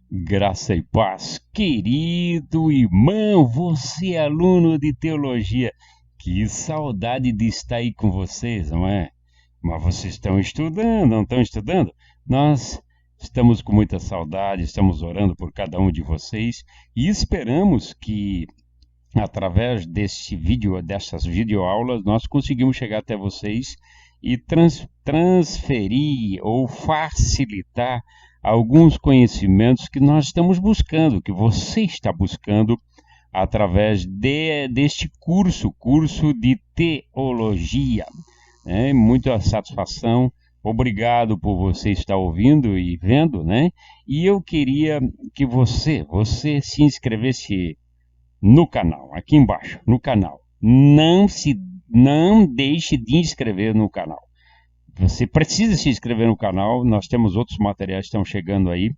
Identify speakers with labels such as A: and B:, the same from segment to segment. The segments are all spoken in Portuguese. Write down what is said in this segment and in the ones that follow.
A: Graça e paz, querido irmão, você é aluno de teologia, que saudade de estar aí com vocês, não é? Mas vocês estão estudando, não estão estudando? Nós estamos com muita saudade, estamos orando por cada um de vocês e esperamos que através desse vídeo, dessas videoaulas, nós conseguimos chegar até vocês e transferir ou facilitar alguns conhecimentos que nós estamos buscando, que você está buscando através deste curso de teologia. Né? Muita satisfação, obrigado por você estar ouvindo e vendo, né? E eu queria que você se inscrevesse no canal, aqui embaixo, no canal. Não deixe de inscrever no canal. Você precisa se inscrever no canal. Nós temos outros materiais que estão chegando aí,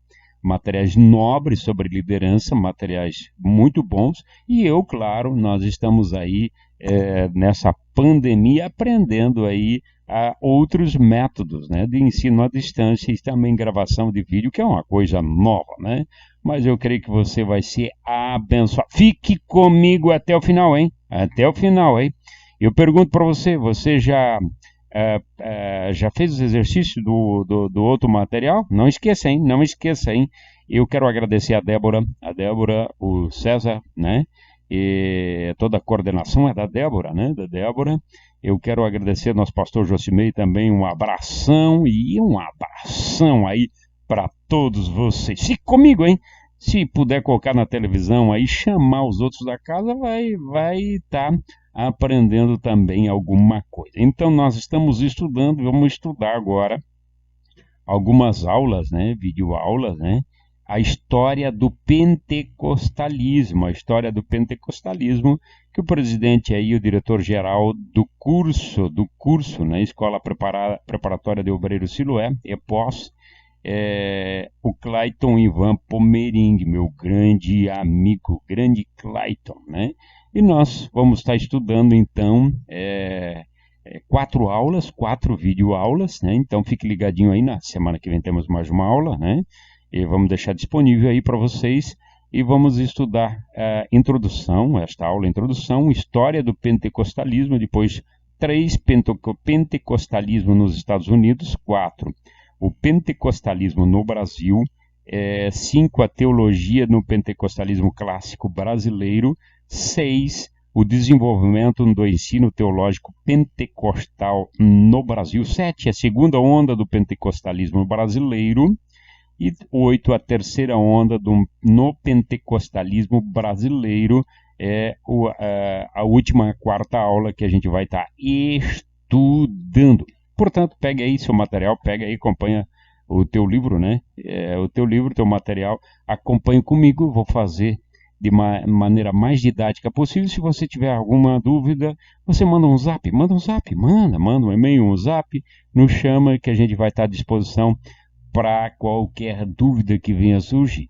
A: materiais nobres sobre liderança, materiais muito bons. E eu, claro, nós estamos aí nessa pandemia aprendendo aí outros métodos, né, de ensino à distância e também gravação de vídeo, que é uma coisa nova, né? Mas eu creio que você vai ser abençoado. Fique comigo até o final, hein? Até o final, hein? Eu pergunto para você, você já fez os exercícios do outro material? Não esqueça, hein? Não esqueça, hein? Eu quero agradecer a Débora, o César, né? E toda a coordenação é da Débora, né? Da Débora. Eu quero agradecer ao nosso pastor Josimei também, um abração aí para todos vocês. Fique comigo, hein? Se puder colocar na televisão aí, chamar os outros da casa, vai estar aprendendo também alguma coisa. Então nós estamos estudando, vamos estudar agora algumas aulas, né, videoaulas, né, a história do pentecostalismo, que o presidente aí, o diretor-geral do curso, né, Escola Preparatória de Obreiros Siloé, EPOS, o Clayton Ivan Pomering, meu grande amigo, grande Clayton, né? E nós vamos estar estudando, então, 4 videoaulas, né? Então fique ligadinho aí, na semana que vem temos mais uma aula, né? E vamos deixar disponível aí para vocês e vamos estudar esta aula, introdução, história do pentecostalismo, depois 3, pentecostalismo nos Estados Unidos, 4, o pentecostalismo no Brasil, 5, a teologia no pentecostalismo clássico brasileiro, 6, o desenvolvimento do ensino teológico pentecostal no Brasil, 7, a segunda onda do pentecostalismo brasileiro, e 8, a terceira onda no pentecostalismo brasileiro, a última, quarta aula que a gente vai estar estudando. Portanto, pegue aí seu material, pega aí, acompanha o teu livro, né? O teu livro, teu material, acompanhe comigo, vou fazer de maneira mais didática possível. Se você tiver alguma dúvida, você manda um zap, manda um e-mail, um zap, nos chama que a gente vai estar à disposição para qualquer dúvida que venha a surgir,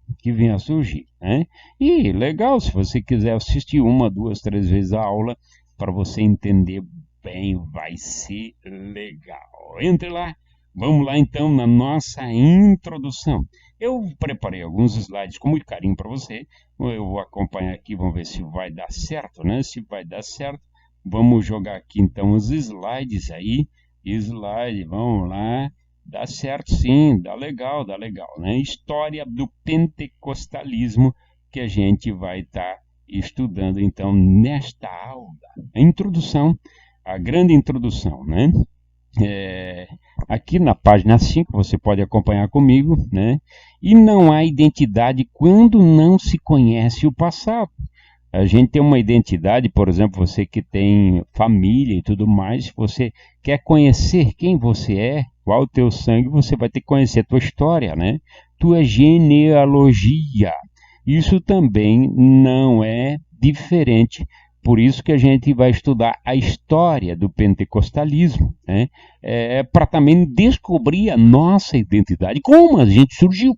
A: né? E legal, se você quiser assistir 1, 2, 3 vezes a aula, para você entender bem, vai ser legal. Entre lá, vamos lá então na nossa introdução. Eu preparei alguns slides com muito carinho para você. Eu vou acompanhar aqui, vamos ver se vai dar certo, né? Se vai dar certo, vamos jogar aqui então os slides aí. Vamos lá. Dá certo sim, dá legal, né? História do pentecostalismo que a gente vai estar estudando então nesta aula. A introdução, a grande introdução, né? Aqui na página 5 você pode acompanhar comigo, né? E não há identidade quando não se conhece o passado. A gente tem uma identidade, por exemplo, você que tem família e tudo mais, se você quer conhecer quem você é, qual o teu sangue, você vai ter que conhecer a tua história, né? Tua genealogia. Isso também não é diferente. Por isso que a gente vai estudar a história do pentecostalismo, né? Para também descobrir a nossa identidade, como a gente surgiu,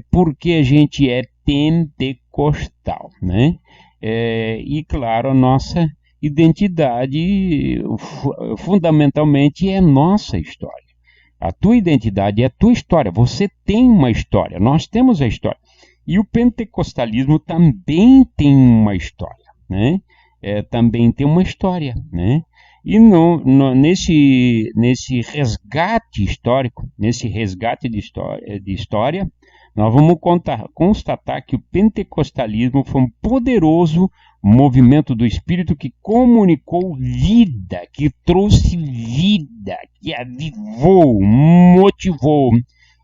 A: porque a gente é pentecostal, né? E claro, a nossa identidade fundamentalmente é nossa história. A tua identidade é a tua história. Você tem uma história. Nós temos a história. E o pentecostalismo também tem uma história, né? Também tem uma história, né? E nesse resgate histórico, nesse resgate de história, nós vamos constatar que o pentecostalismo foi um poderoso movimento do Espírito que comunicou vida, que trouxe vida, que avivou, motivou,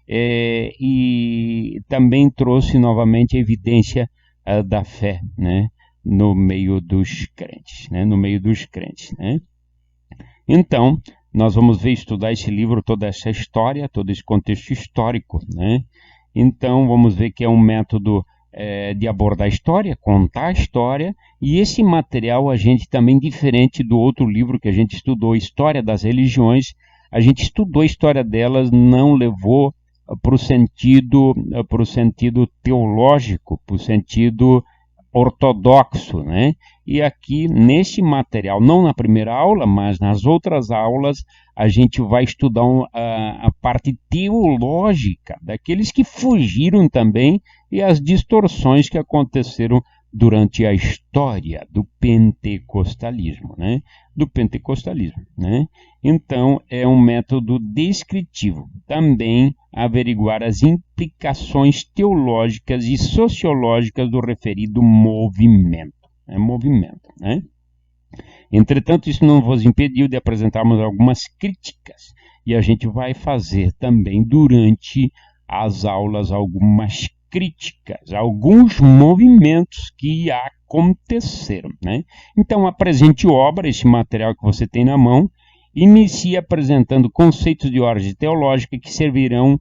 A: e também trouxe novamente a evidência da fé, né, no meio dos crentes, né, no meio dos crentes, né? Então, nós vamos estudar esse livro, toda essa história, todo esse contexto histórico, né? Então, vamos ver que é um método de abordar a história, contar a história, e esse material a gente também, diferente do outro livro que a gente estudou, História das Religiões, a gente estudou a história delas, não levou para o sentido teológico, para o sentido ortodoxo, né? E aqui, nesse material, não na primeira aula, mas nas outras aulas, a gente vai estudar a parte teológica daqueles que fugiram também e as distorções que aconteceram durante a história do pentecostalismo, né? Do pentecostalismo, né? Então, é um método descritivo. Também averiguar as implicações teológicas e sociológicas do referido movimento. Movimento, né? Entretanto, isso não vos impediu de apresentarmos algumas críticas, e a gente vai fazer também durante as aulas algumas críticas, alguns movimentos que aconteceram, né? Então, a presente obra, esse material que você tem na mão, inicia apresentando conceitos de ordem teológica que servirão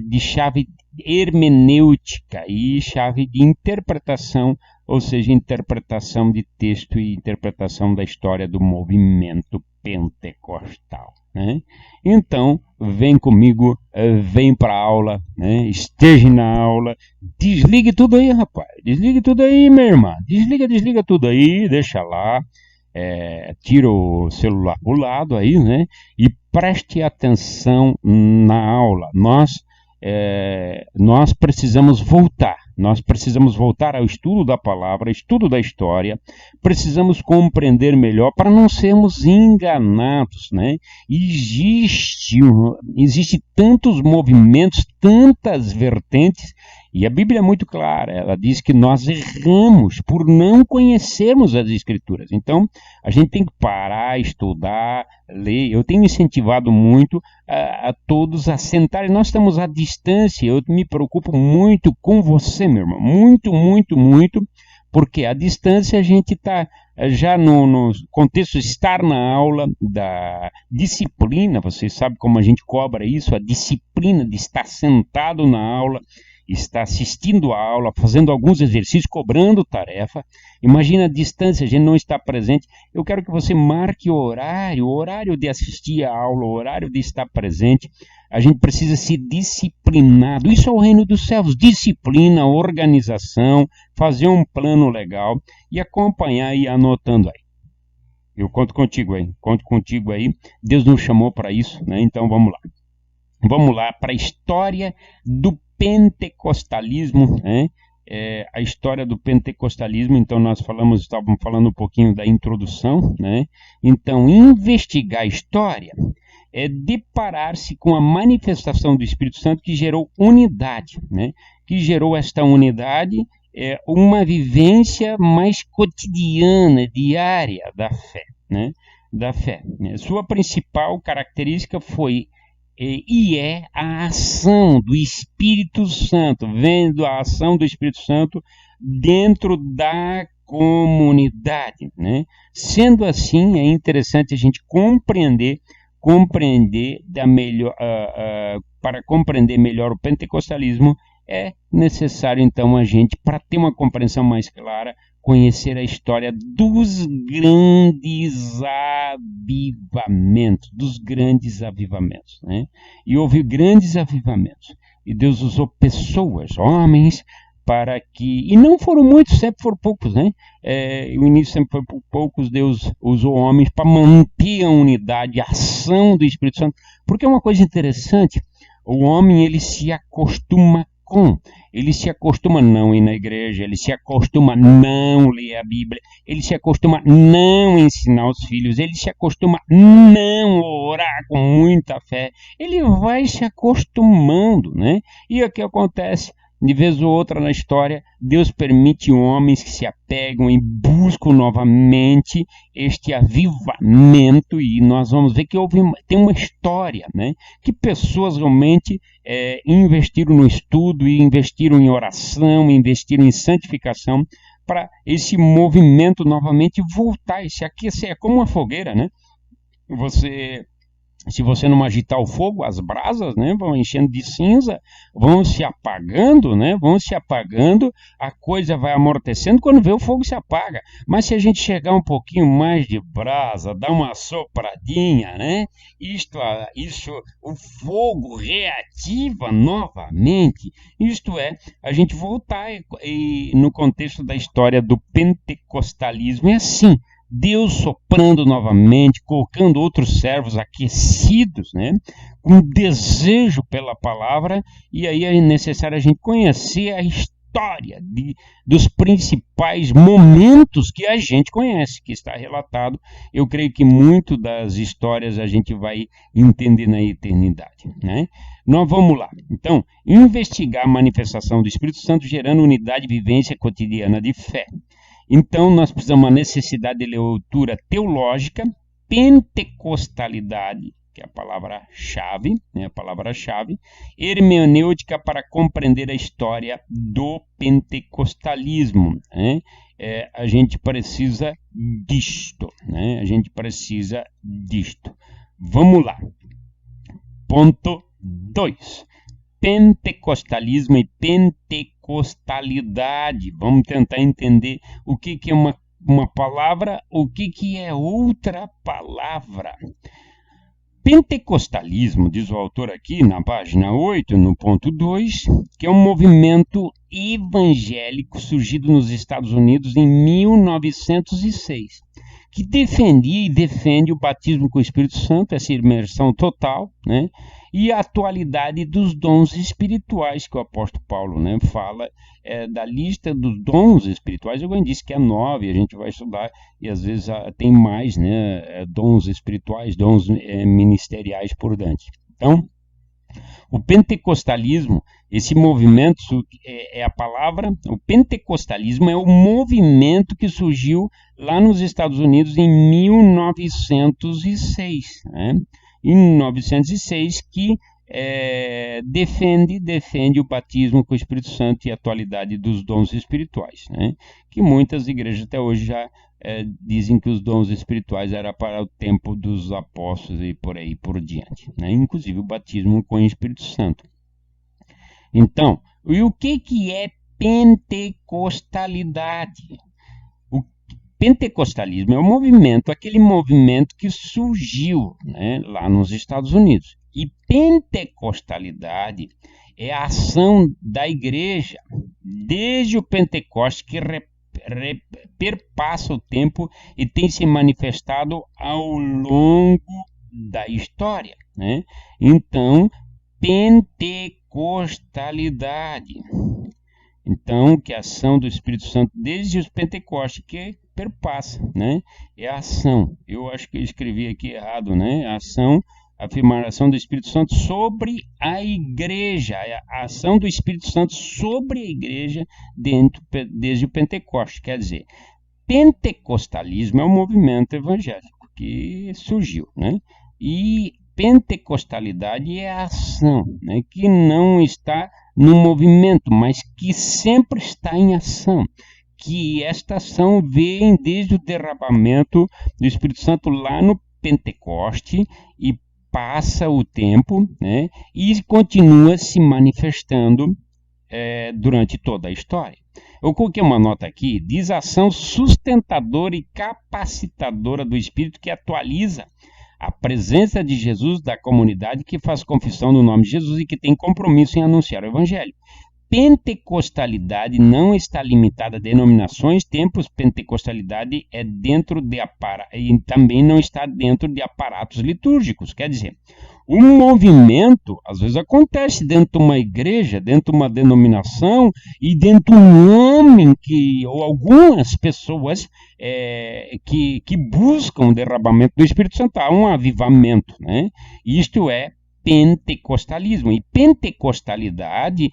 A: de chave hermenêutica e chave de interpretação, ou seja, interpretação de texto e interpretação da história do movimento pentecostal, né? Então, vem comigo, vem para a aula, né? Esteja na aula, desligue tudo aí, rapaz, desligue tudo aí, minha irmã, desliga tudo aí, deixa lá, tira o celular pro lado aí, né? E preste atenção na aula. Nós precisamos voltar ao estudo da palavra, estudo da história, precisamos compreender melhor para não sermos enganados, né? Existe tantos movimentos, tantas vertentes, e a Bíblia é muito clara, ela diz que nós erramos por não conhecermos as Escrituras. Então, a gente tem que parar, estudar, ler. Eu tenho incentivado muito a todos a sentarem. Nós estamos à distância, eu me preocupo muito com você, meu irmão, muito, porque à distância a gente está já no contexto de estar na aula, da disciplina, você sabe como a gente cobra isso, a disciplina de estar sentado na aula, está assistindo a aula, fazendo alguns exercícios, cobrando tarefa. Imagina a distância, a gente não está presente. Eu quero que você marque o horário de assistir a aula, o horário de estar presente. A gente precisa ser disciplinado. Isso é o reino dos céus. Disciplina, organização, fazer um plano legal e acompanhar e anotando aí. Eu conto contigo aí. Deus nos chamou para isso, né? Então vamos lá. Vamos lá para a história do pentecostalismo, né? A história do pentecostalismo. Então nós estávamos falando um pouquinho da introdução, né? Então, investigar a história é deparar-se com a manifestação do Espírito Santo que gerou unidade, né? Que gerou esta unidade, uma vivência mais cotidiana, diária da fé, né? Da fé. Sua principal característica foi e é a ação do Espírito Santo, vendo a ação do Espírito Santo dentro da comunidade, né? Sendo assim, é interessante a gente compreender para compreender melhor o pentecostalismo, é necessário então a gente, para ter uma compreensão mais clara, conhecer a história dos grandes avivamentos, né? E houve grandes avivamentos. E Deus usou pessoas, homens, para que... E não foram muitos, sempre foram poucos, né? O início sempre foi por poucos, Deus usou homens para manter a unidade, a ação do Espírito Santo. Porque é uma coisa interessante, o homem ele se acostuma ele se acostuma a não ir na igreja, ele se acostuma a não ler a Bíblia, ele se acostuma a não ensinar os filhos, ele se acostuma a não orar com muita fé, ele vai se acostumando, né? E o que acontece? De vez ou outra na história, Deus permite homens que se apegam e buscam novamente este avivamento, e nós vamos ver que tem uma história, né? Que pessoas realmente investiram no estudo, e investiram em oração, investiram em santificação, para esse movimento novamente voltar e se aquecer. É como uma fogueira, né? Se você não agitar o fogo, as brasas, né, vão enchendo de cinza, vão se apagando, né, a coisa vai amortecendo, quando vê o fogo se apaga. Mas se a gente chegar um pouquinho mais de brasa, dar uma sopradinha, né, o fogo reativa novamente. Isto é, a gente voltar, e no contexto da história do pentecostalismo é assim. Deus soprando novamente, colocando outros servos aquecidos, né, com desejo pela palavra, e aí é necessário a gente conhecer a história dos principais momentos que a gente conhece, que está relatado. Eu creio que muito das histórias a gente vai entender na eternidade, né? Nós vamos lá. Então, investigar a manifestação do Espírito Santo gerando unidade e vivência cotidiana de fé. Então, nós precisamos de uma necessidade de leitura teológica, pentecostalidade, que é a palavra-chave, né, hermenêutica para compreender a história do pentecostalismo, né? A gente precisa disto, né? Vamos lá. Ponto 2. Pentecostalismo e pentecostalidade. Vamos tentar entender o que é uma palavra, o que é outra palavra. Pentecostalismo, diz o autor aqui na página 8, no ponto 2, que é um movimento evangélico surgido nos Estados Unidos em 1906, que defendia e defende o batismo com o Espírito Santo, essa imersão total, né? E a atualidade dos dons espirituais, que o apóstolo Paulo, né, fala da lista dos dons espirituais. Eu disse que é 9, a gente vai estudar, e às vezes tem mais, né, dons espirituais, dons ministeriais por diante. Então, o pentecostalismo, esse movimento, é a palavra, o pentecostalismo é o movimento que surgiu lá nos Estados Unidos em 1906, né? Em 1906, que defende o batismo com o Espírito Santo e a atualidade dos dons espirituais, né? Que muitas igrejas até hoje já dizem que os dons espirituais era para o tempo dos apóstolos e por aí por diante, né? Inclusive o batismo com o Espírito Santo. Então, e o que é pentecostalidade? Pentecostalismo é aquele movimento que surgiu, né, lá nos Estados Unidos. E pentecostalidade é a ação da igreja desde o Pentecoste, que perpassa o tempo e tem se manifestado ao longo da história, né? Então, pentecostalidade. Então, que é a ação do Espírito Santo desde os Pentecostes, que perpassa, né? É a ação. Eu acho que eu escrevi aqui errado, né? A ação, a afirmação do Espírito Santo sobre a igreja. É a ação do Espírito Santo sobre a igreja desde o Pentecoste. Quer dizer, pentecostalismo é um movimento evangélico que surgiu, né? E pentecostalidade é a ação, né? Que não está no movimento, mas que sempre está em ação. Que esta ação vem desde o derramamento do Espírito Santo lá no Pentecoste e passa o tempo, né, e continua se manifestando durante toda a história. Eu coloquei uma nota aqui, diz ação sustentadora e capacitadora do Espírito que atualiza a presença de Jesus da comunidade que faz confissão no nome de Jesus e que tem compromisso em anunciar o Evangelho. pentecostalidade não está limitada a denominações, templos. Pentecostalidade é dentro de e também não está dentro de aparatos litúrgicos. Quer dizer, o movimento às vezes acontece dentro de uma igreja, dentro de uma denominação e dentro de um homem ou algumas pessoas que buscam o derramamento do Espírito Santo. Há um avivamento, né? Isto é pentecostalismo. E pentecostalidade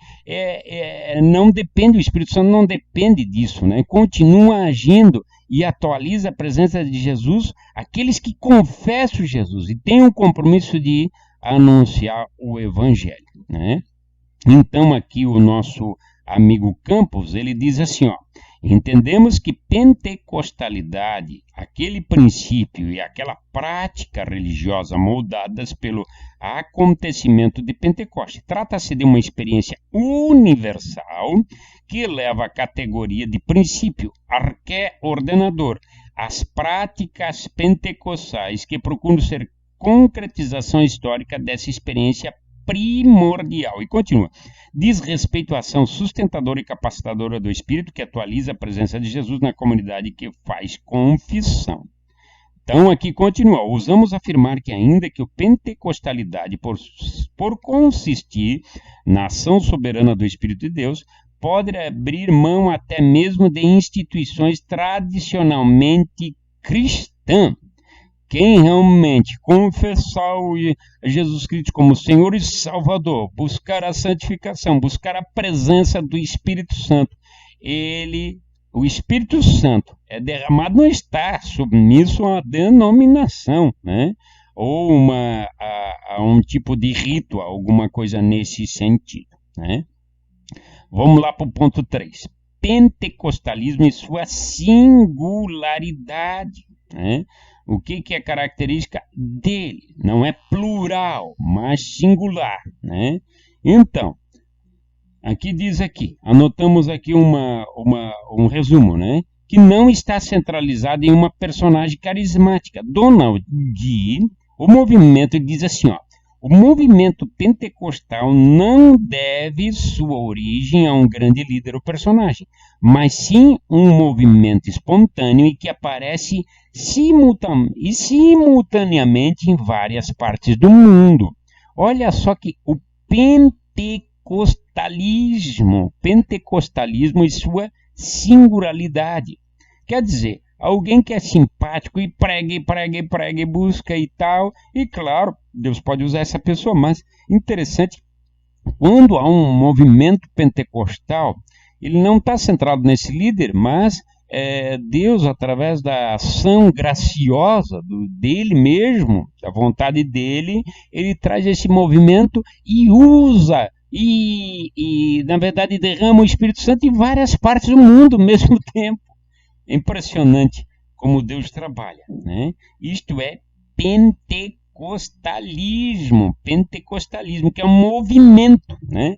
A: não depende, o Espírito Santo não depende disso, né? Continua agindo e atualiza a presença de Jesus aqueles que confessam Jesus e têm um compromisso de anunciar o Evangelho, né? Então aqui o nosso amigo Campos, ele diz assim, ó: entendemos que pentecostalidade, aquele princípio e aquela prática religiosa moldadas pelo acontecimento de Pentecoste. Trata-se de uma experiência universal que leva à categoria de princípio arqué-ordenador. As práticas pentecostais que procuram ser concretização histórica dessa experiência primordial. E continua: diz respeito à ação sustentadora e capacitadora do Espírito que atualiza a presença de Jesus na comunidade que faz confissão. Então aqui continua: ousamos afirmar que ainda que a pentecostalidade, por consistir na ação soberana do Espírito de Deus, pode abrir mão até mesmo de instituições tradicionalmente cristãs. Quem realmente confessar Jesus Cristo como Senhor e Salvador, buscar a santificação, buscar a presença do Espírito Santo, o Espírito Santo é derramado, não está submisso a uma denominação, né? Ou a um tipo de rito, alguma coisa nesse sentido, né? Vamos lá para o ponto 3. Pentecostalismo e sua singularidade, né? O que é característica dele? Não é plural, mas singular, né? Então, aqui diz aqui, anotamos aqui um resumo, né? Que não está centralizado em uma personagem carismática. Donald G., o movimento, diz assim, ó: o movimento pentecostal não deve sua origem a um grande líder ou personagem, mas sim um movimento espontâneo e que aparece simultaneamente em várias partes do mundo. Olha só que o pentecostalismo e sua singularidade. Quer dizer, alguém que é simpático e prega, busca e tal, e claro, Deus pode usar essa pessoa, mas interessante, quando há um movimento pentecostal, ele não está centrado nesse líder, mas Deus, através da ação graciosa dele mesmo, da vontade dele, ele traz esse movimento e usa, e na verdade derrama o Espírito Santo em várias partes do mundo ao mesmo tempo. É impressionante como Deus trabalha, né? Isto é pentecostalismo, que é um movimento, né?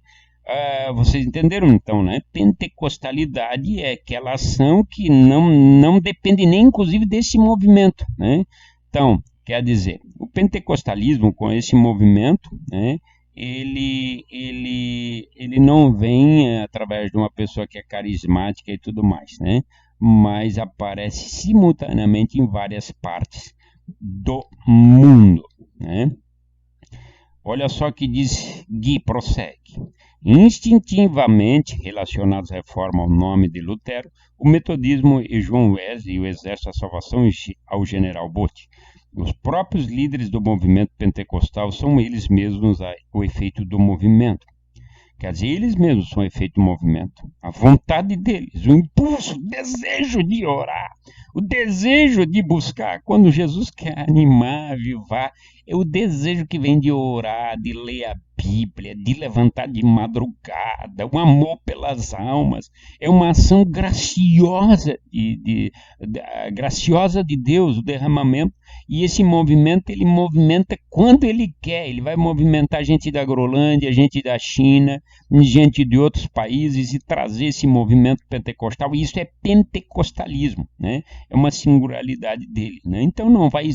A: Vocês entenderam então, né? Pentecostalidade é aquela ação que não depende nem inclusive desse movimento, né? Então, quer dizer, o pentecostalismo com esse movimento, né? Ele não vem através de uma pessoa que é carismática e tudo mais, né? Mas aparece simultaneamente em várias partes do mundo, né? Olha só que diz Gui, prossegue. Instintivamente relacionados à reforma ao nome de Lutero, o metodismo e João Wesley e o Exército da Salvação ao General Bote. Os próprios líderes do movimento pentecostal são eles mesmos o efeito do movimento. Quer dizer, eles mesmos são o efeito do movimento. A vontade deles, o impulso, o desejo de orar, o desejo de buscar. Quando Jesus quer animar, avivar, é o desejo que vem de orar, de ler a Bíblia, de levantar de madrugada, o amor pelas almas. É uma ação graciosa graciosa de Deus, o derramamento. E esse movimento, ele movimenta quando ele quer. Ele vai movimentar gente da Grolândia, gente da China, gente de outros países e trazer esse movimento pentecostal. E isso é pentecostalismo, né? É uma singularidade dele, né? Então não vai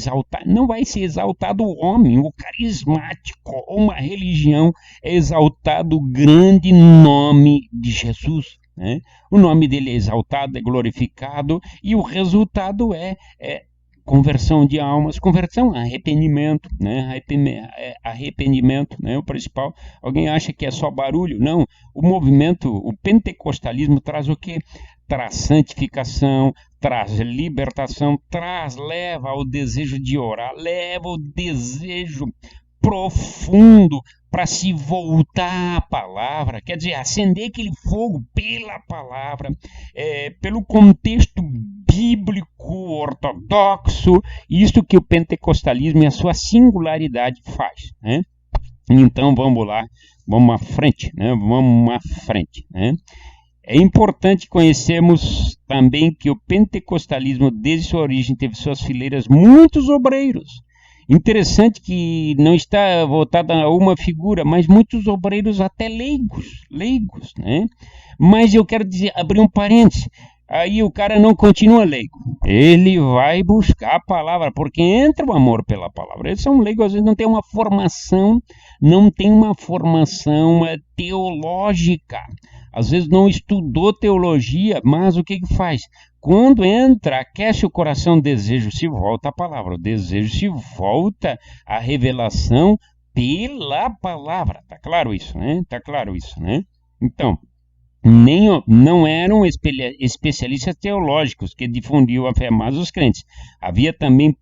A: ser exaltado o homem, o carismático, ou uma religião religião é exaltado o grande nome de Jesus, né? O nome dele é exaltado, é glorificado, e o resultado é conversão de almas, conversão, arrependimento, né? Arrependimento, né? O principal. Alguém acha que é só barulho? Não. O movimento, o pentecostalismo traz o quê? Traz santificação, traz libertação, leva ao desejo de orar, leva o desejo profundo para se voltar à palavra, quer dizer, acender aquele fogo pela palavra, pelo contexto bíblico, ortodoxo, isso que o pentecostalismo e a sua singularidade faz, né? Então vamos lá, vamos à frente, né? É importante conhecermos também que o pentecostalismo, desde sua origem, teve suas fileiras muitos obreiros. Interessante que não está voltada a uma figura, mas muitos obreiros até leigos, né? Mas eu quero abrir um parênteses. Aí o cara não continua leigo. Ele vai buscar a palavra, porque entra o amor pela palavra. Eles são leigos, às vezes não tem uma formação teológica. Às vezes não estudou teologia, mas o que faz? Quando entra, aquece o coração, o desejo se volta à palavra. O desejo se volta à revelação pela palavra. Tá claro isso, né? Então, não eram especialistas teológicos que difundiam a fé, mas os crentes. Havia também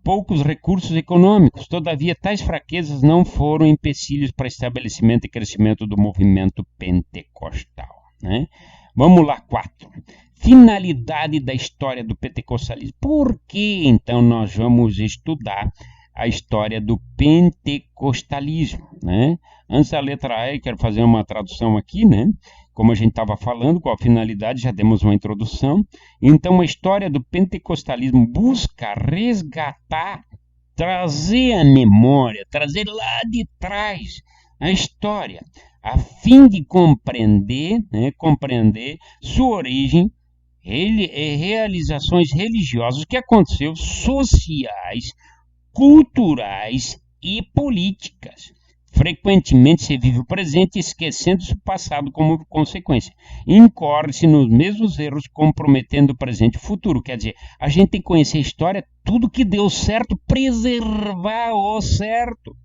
A: poucos recursos econômicos. Todavia, tais fraquezas não foram empecilhos para estabelecimento e crescimento do movimento pentecostal, né? Vamos lá, 4. Finalidade da história do pentecostalismo. Por que, então, nós vamos estudar a história do pentecostalismo, né? Antes da letra E, quero fazer uma tradução aqui, né? Como a gente estava falando, qual a finalidade, já demos uma introdução. Então, a história do pentecostalismo busca resgatar, trazer a memória, trazer lá de trás a história, a fim de compreender sua origem, realizações religiosas, o que aconteceu, sociais, culturais e políticas. Frequentemente se vive o presente esquecendo-se o passado como consequência. Incorre-se nos mesmos erros, comprometendo o presente e o futuro. Quer dizer, a gente tem que conhecer a história, tudo que deu certo, preservar o certo.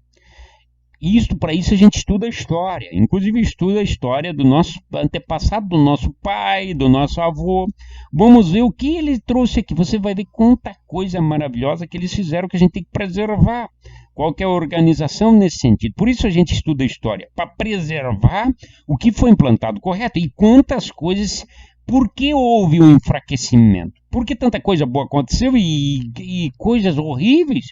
A: Para isso a gente estuda a história, inclusive estuda a história do nosso antepassado, do nosso pai, do nosso avô. Vamos ver o que ele trouxe aqui. Você vai ver quanta coisa maravilhosa que eles fizeram que a gente tem que preservar. Qual que é a organização nesse sentido? Por isso a gente estuda a história, para preservar o que foi implantado correto. E quantas coisas, por que houve um enfraquecimento? Por que tanta coisa boa aconteceu e coisas horríveis?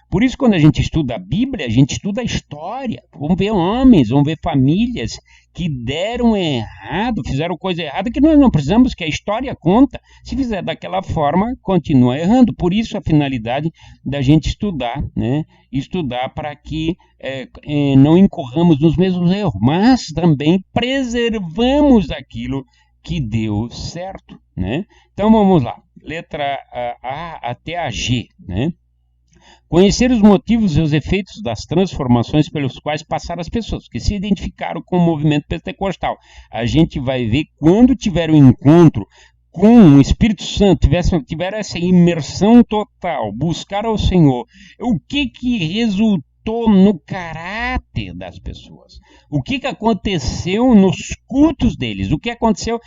A: Por isso, quando a gente estuda a Bíblia, a gente estuda a história. Vamos ver homens, vamos ver famílias que deram errado, fizeram coisa errada, que nós não precisamos, que a história conta. Se fizer daquela forma, continua errando. Por isso, a finalidade da gente estudar, né? Estudar para que não incorramos nos mesmos erros, mas também preservamos aquilo que deu certo, né? Então, vamos lá. Letra A até a G, né? Conhecer os motivos e os efeitos das transformações pelos quais passaram as pessoas que se identificaram com o movimento pentecostal. A gente vai ver quando tiver um encontro com o Espírito Santo, tiver essa imersão total, buscar ao Senhor, o que resultou no caráter das pessoas? O que aconteceu nos cultos deles? O que aconteceu?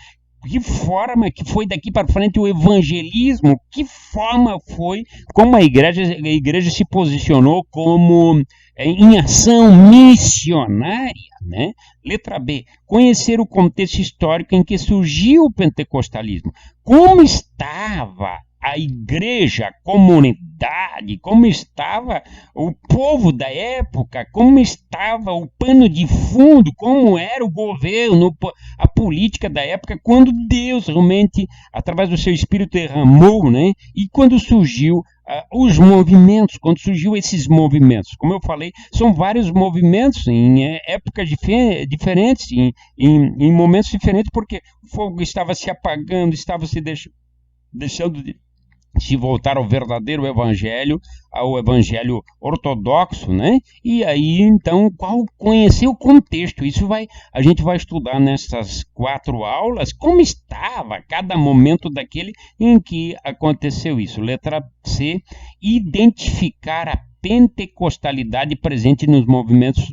A: Que forma que foi daqui para frente o evangelismo? Que forma foi como a igreja se posicionou como em ação missionária, né? Letra B. Conhecer o contexto histórico em que surgiu o pentecostalismo. Como estava a igreja, a comunidade, como estava o povo da época, como estava o pano de fundo, como era o governo, a política da época, quando Deus realmente, através do seu Espírito, derramou, né? E quando surgiu os movimentos, quando surgiu esses movimentos. Como eu falei, são vários movimentos em épocas diferentes, em momentos diferentes, porque o fogo estava se apagando, estava se deixando se voltar ao verdadeiro evangelho, ao evangelho ortodoxo, né? E aí, então, conhecer o contexto. A gente vai estudar nessas 4 aulas como estava cada momento daquele em que aconteceu isso. Letra C, identificar a pentecostalidade presente nos movimentos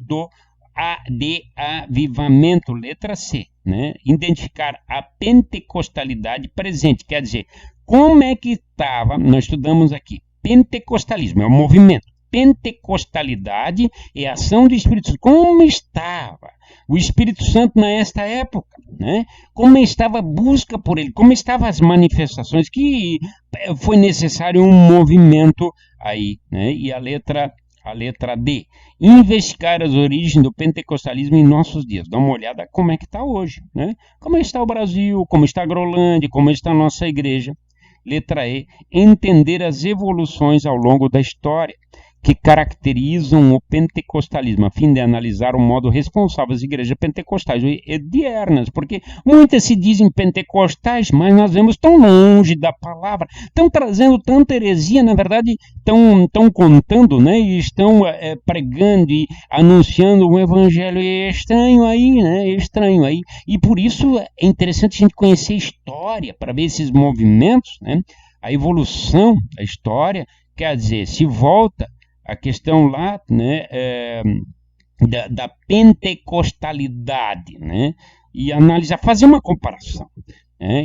A: de avivamento. Letra C, né? Identificar a pentecostalidade presente, quer dizer, como é que estava, nós estudamos aqui, pentecostalismo, é o movimento. Pentecostalidade é a ação do Espírito Santo. Como estava o Espírito Santo nesta época? Né? Como estava a busca por ele? Como estavam as manifestações? Que foi necessário um movimento aí. Né? E a letra D, investigar as origens do pentecostalismo em nossos dias. Dá uma olhada como é que está hoje. Né? Como está o Brasil, como está a Grolândia, como está a nossa igreja. Letra E, entender as evoluções ao longo da história que caracterizam o pentecostalismo, a fim de analisar o modo responsável das igrejas pentecostais hediernas, porque muitas se dizem pentecostais, mas nós vemos tão longe da palavra, estão trazendo tanta heresia, na verdade, estão contando, né, e estão pregando e anunciando um evangelho estranho aí, né, estranho aí, e por isso é interessante a gente conhecer a história, para ver esses movimentos, né, a evolução da história, quer dizer, se volta a questão lá, né, da pentecostalidade, né, e analisar, fazer uma comparação.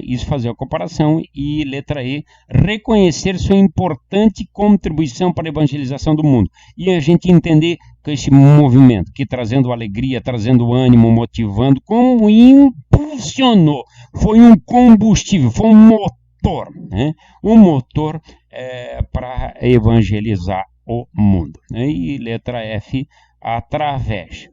A: Isso, fazer a comparação. E letra E, reconhecer sua importante contribuição para a evangelização do mundo. E a gente entender que esse movimento, que trazendo alegria, trazendo ânimo, motivando, como impulsionou, foi um combustível, foi um motor, né, um motor para evangelizar o mundo. Né? E letra F, através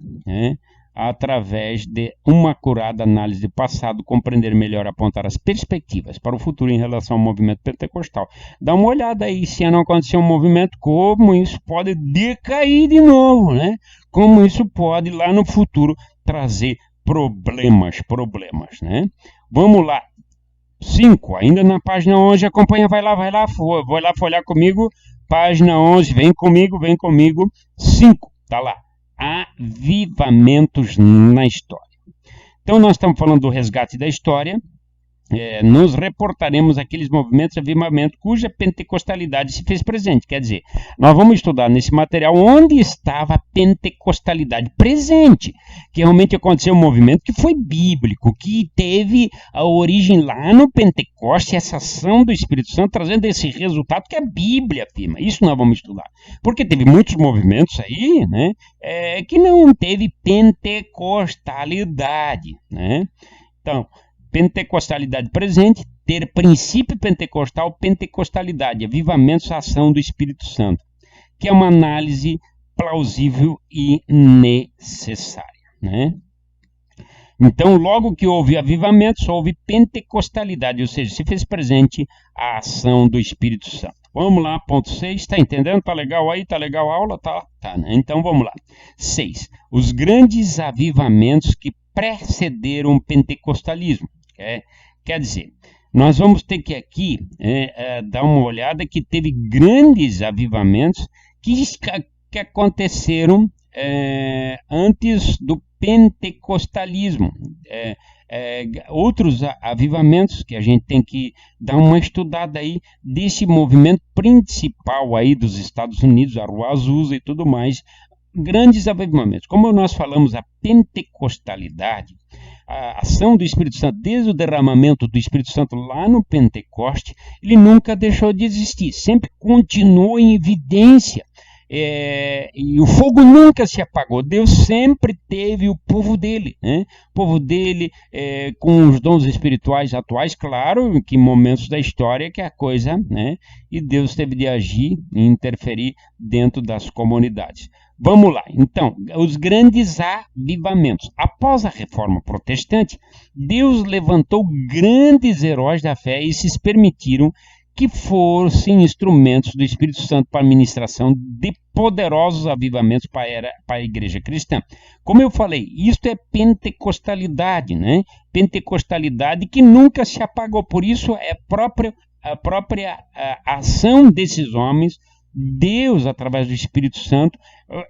A: de uma acurada análise do passado, compreender melhor, apontar as perspectivas para o futuro em relação ao movimento pentecostal. Dá uma olhada aí, se não acontecer um movimento, como isso pode decair de novo, né? Como isso pode, lá no futuro, trazer problemas, né? Vamos lá. 5, ainda na página 11, acompanha, vai lá folhar comigo, página 11, vem comigo, 5, tá lá, avivamentos na história. Então nós estamos falando do resgate da história, nos reportaremos aqueles movimentos de avivamento cuja pentecostalidade se fez presente. Quer dizer, nós vamos estudar nesse material onde estava a pentecostalidade presente, que realmente aconteceu um movimento que foi bíblico, que teve a origem lá no Pentecoste, essa ação do Espírito Santo trazendo esse resultado que a Bíblia afirma. Isso nós vamos estudar. Porque teve muitos movimentos aí, né, que não teve pentecostalidade, né? Então, pentecostalidade presente, ter princípio pentecostal, pentecostalidade, avivamentos, ação do Espírito Santo, que é uma análise plausível e necessária, né? Então, logo que houve avivamentos, houve pentecostalidade, ou seja, se fez presente a ação do Espírito Santo. Vamos lá, ponto 6, tá entendendo? Tá legal aí? Tá legal a aula? Tá, né? Então, vamos lá. 6. Os grandes avivamentos que precederam o pentecostalismo. Quer dizer, nós vamos ter que aqui dar uma olhada que teve grandes avivamentos que aconteceram antes do pentecostalismo. Outros avivamentos que a gente tem que dar uma estudada aí desse movimento principal aí dos Estados Unidos, a Rua Azusa e tudo mais, grandes avivamentos. Como nós falamos, a pentecostalidade, a ação do Espírito Santo, desde o derramamento do Espírito Santo lá no Pentecoste, ele nunca deixou de existir, sempre continuou em evidência. E o fogo nunca se apagou. Deus sempre teve o povo dele, né? O povo dele com os dons espirituais atuais, claro, que em momentos da história que a coisa, né? E Deus teve de agir e interferir dentro das comunidades. Vamos lá, então, os grandes avivamentos. Após a reforma protestante, Deus levantou grandes heróis da fé e esses permitiram que fossem instrumentos do Espírito Santo para a ministração de poderosos avivamentos para a igreja cristã. Como eu falei, isto é pentecostalidade, né? Pentecostalidade que nunca se apagou, por isso é próprio ação desses homens, Deus, através do Espírito Santo,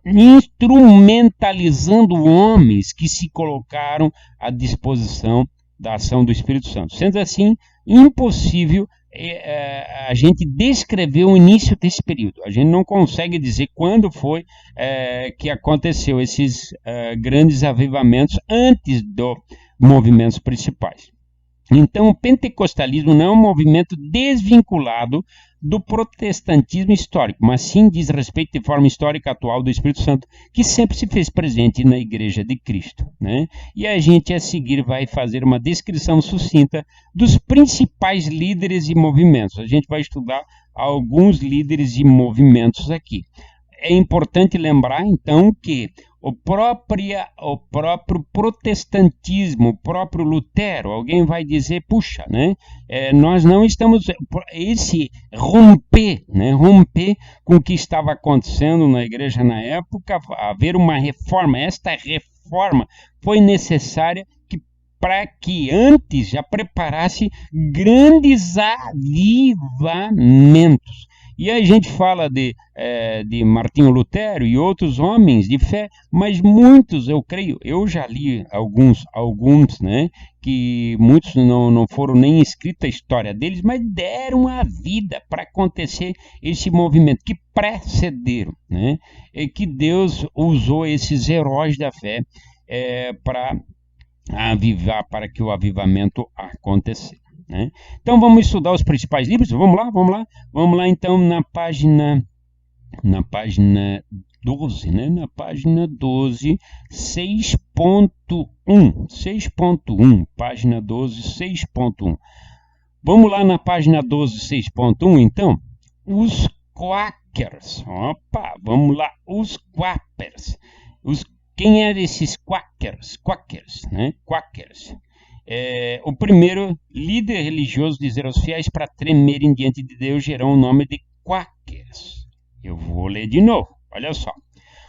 A: instrumentalizando homens que se colocaram à disposição da ação do Espírito Santo. Sendo assim, impossível a gente descrever o início desse período. A gente não consegue dizer quando foi que aconteceu esses grandes avivamentos antes dos movimentos principais. Então, o pentecostalismo não é um movimento desvinculado do protestantismo histórico, mas sim diz respeito de forma histórica atual do Espírito Santo, que sempre se fez presente na Igreja de Cristo, né? E a gente, a seguir, vai fazer uma descrição sucinta dos principais líderes e movimentos. A gente vai estudar alguns líderes e movimentos aqui. É importante lembrar, então, que o próprio protestantismo, o próprio Lutero, alguém vai dizer, puxa, né, nós não estamos, esse romper com o que estava acontecendo na igreja na época, haver uma reforma, esta reforma foi necessária para que antes já preparasse grandes avivamentos. E a gente fala de Martinho Lutero e outros homens de fé, mas muitos, eu creio, eu já li alguns, né, que muitos não foram nem escrita a história deles, mas deram a vida para acontecer esse movimento, que precederam, né, e que Deus usou esses heróis da fé para avivar, para que o avivamento acontecesse. Né? Então vamos estudar os principais livros. Vamos lá então na página 12, né? Na página 12, 6.1, página 12, 6.1. Vamos lá na página 12, 6.1, então, os Quakers. Opa, vamos lá, os Quakers. Quem eram esses Quakers? Né? Quakers. O primeiro líder religioso dizer aos fiéis para tremerem diante de Deus gerou o nome de Quakers. Eu vou ler de novo, olha só.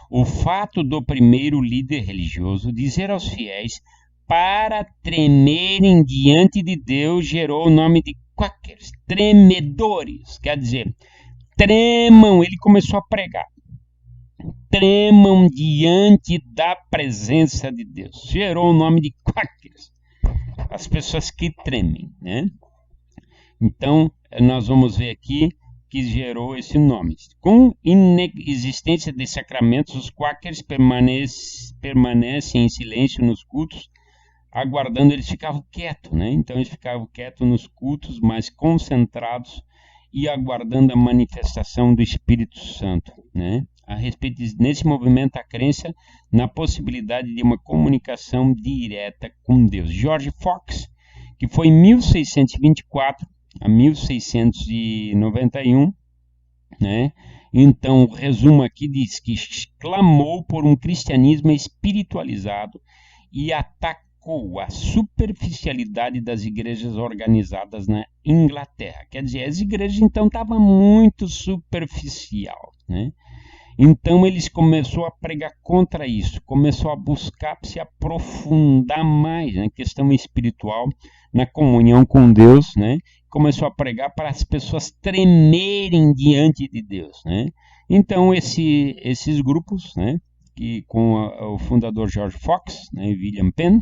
A: O fato do primeiro líder religioso dizer aos fiéis para tremerem diante de Deus gerou o nome de Quakers, tremedores, quer dizer, tremam, ele começou a pregar. Tremam diante da presença de Deus. Gerou o nome de Quakers. As pessoas que tremem, né? Então, nós vamos ver aqui que gerou esse nome. Com inexistência de sacramentos, os Quakers permanecem em silêncio nos cultos, aguardando, eles ficavam quietos, né? Então, eles ficavam quietos nos cultos, mais concentrados e aguardando a manifestação do Espírito Santo, né? A respeito nesse movimento, a crença na possibilidade de uma comunicação direta com Deus. George Fox, que foi em 1624 a 1691, né? Então, o resumo aqui diz que clamou por um cristianismo espiritualizado e atacou a superficialidade das igrejas organizadas na Inglaterra. Quer dizer, as igrejas então estavam muito superficial, né? Então eles começaram a pregar contra isso, começou a buscar se aprofundar mais na questão espiritual, na comunhão com Deus, né? Começou a pregar para as pessoas tremerem diante de Deus, né? Então esses grupos, né, que com o fundador George Fox, né, e William Penn,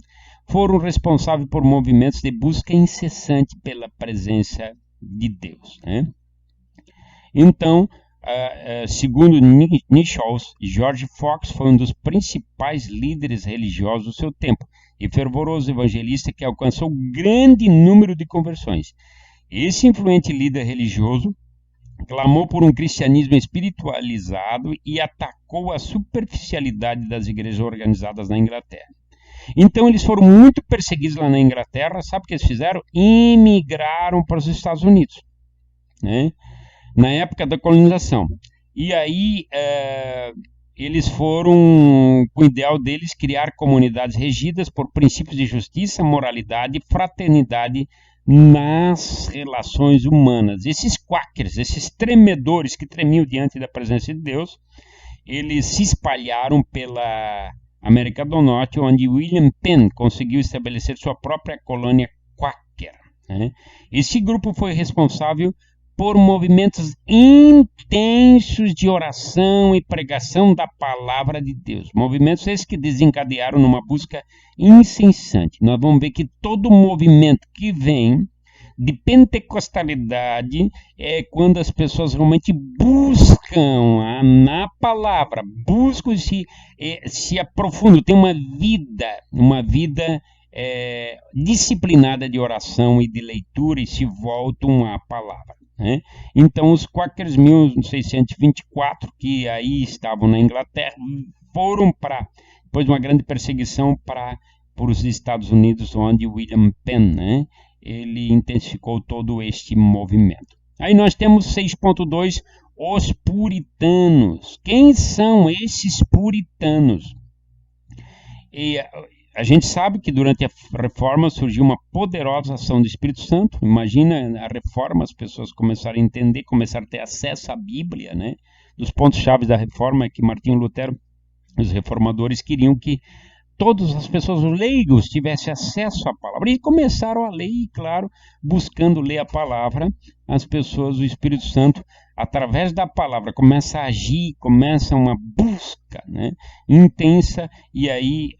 A: foram responsáveis por movimentos de busca incessante pela presença de Deus, né? Então, segundo Nichols, George Fox foi um dos principais líderes religiosos do seu tempo e fervoroso evangelista que alcançou grande número de conversões. Esse influente líder religioso clamou por um cristianismo espiritualizado e atacou a superficialidade das igrejas organizadas na Inglaterra. Então eles foram muito perseguidos lá na Inglaterra. Sabe o que eles fizeram? Imigraram para os Estados Unidos, né? Na época da colonização. E aí eles foram, com o ideal deles, criar comunidades regidas por princípios de justiça, moralidade e fraternidade nas relações humanas. Esses Quakers, esses tremedores que tremiam diante da presença de Deus, eles se espalharam pela América do Norte, onde William Penn conseguiu estabelecer sua própria colônia Quaker, né? Esse grupo foi responsável por movimentos intensos de oração e pregação da palavra de Deus. Movimentos esses que desencadearam numa busca incessante. Nós vamos ver que todo movimento que vem de pentecostalidade é quando as pessoas realmente buscam na palavra, buscam se aprofundam, tem uma vida disciplinada de oração e de leitura e se voltam à palavra. Né? Então, os Quakers, 1624, que aí estavam na Inglaterra, foram depois de uma grande perseguição para os Estados Unidos, onde William Penn, né, ele intensificou todo este movimento. Aí nós temos 6.2, os puritanos. Quem são esses puritanos? E a gente sabe que durante a Reforma surgiu uma poderosa ação do Espírito Santo. Imagina a Reforma, as pessoas começaram a entender, começaram a ter acesso à Bíblia, né? Dos pontos-chave da Reforma é que Martinho Lutero, os reformadores queriam que todas as pessoas, os leigos, tivessem acesso à palavra. E começaram a ler, e claro, buscando ler a palavra, as pessoas, o Espírito Santo, através da palavra, começa a agir, começa uma busca, né, intensa, e aí,